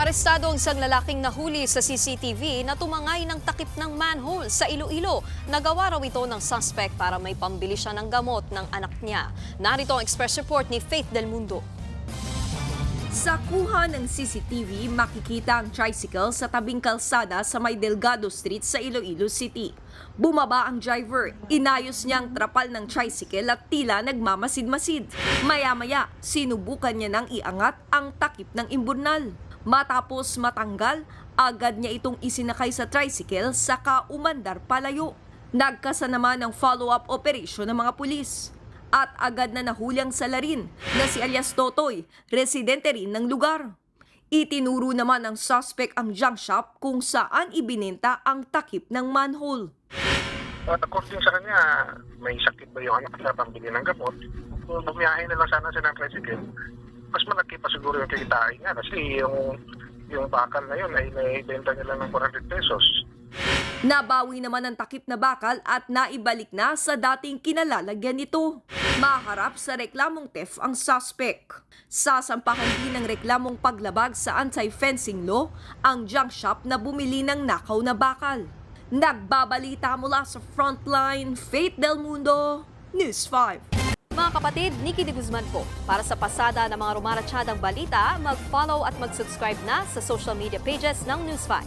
Arestado ang isang lalaking nahuli sa CCTV na tumangay ng takip ng manhole sa Iloilo. Nagawa raw ito ng suspect para may pambili siya ng gamot ng anak niya. Narito ang express report ni Faith Del Mundo. Sa kuha ng CCTV, makikita ang tricycle sa tabing kalsada sa may Delgado Street sa Iloilo City. Bumaba ang driver, inayos niya ang trapal ng tricycle at tila nagmamasid-masid. Maya-maya, sinubukan niya nang iangat ang takip ng imburnal. Matapos matanggal, agad niya itong isinakay sa tricycle saka umandar palayo. Nagkasa naman ng follow-up operation ng mga pulis. At agad na nahuli ang salarin na si alias Totoy, residente rin ng lugar. Itinuro naman ng suspect ang junk shop kung saan ibinenta ang takip ng manhole. According sa kanya, may sakit ba yung anak niya pambili ng gamot? Kung bumiyahin na lang sana siya ng tricycle, mas malaki pa siguro yung kikitain niya kasi yung bakal na yun ay naibenta niya lang ng 400 pesos. Nabawi naman ang takip na bakal at naibalik na sa dating kinalalagyan nito. Maharap sa reklamong theft ang suspect. Sasampahan din ng reklamong paglabag sa anti-fencing law ang junk shop na bumili ng nakaw na bakal. Nagbabalita mula sa Frontline, Faith Del Mundo, News 5. Mga kapatid, Nikki de Guzman po. Para sa pasada ng mga rumaratsyadang balita, mag-follow at mag-subscribe na sa social media pages ng News 5.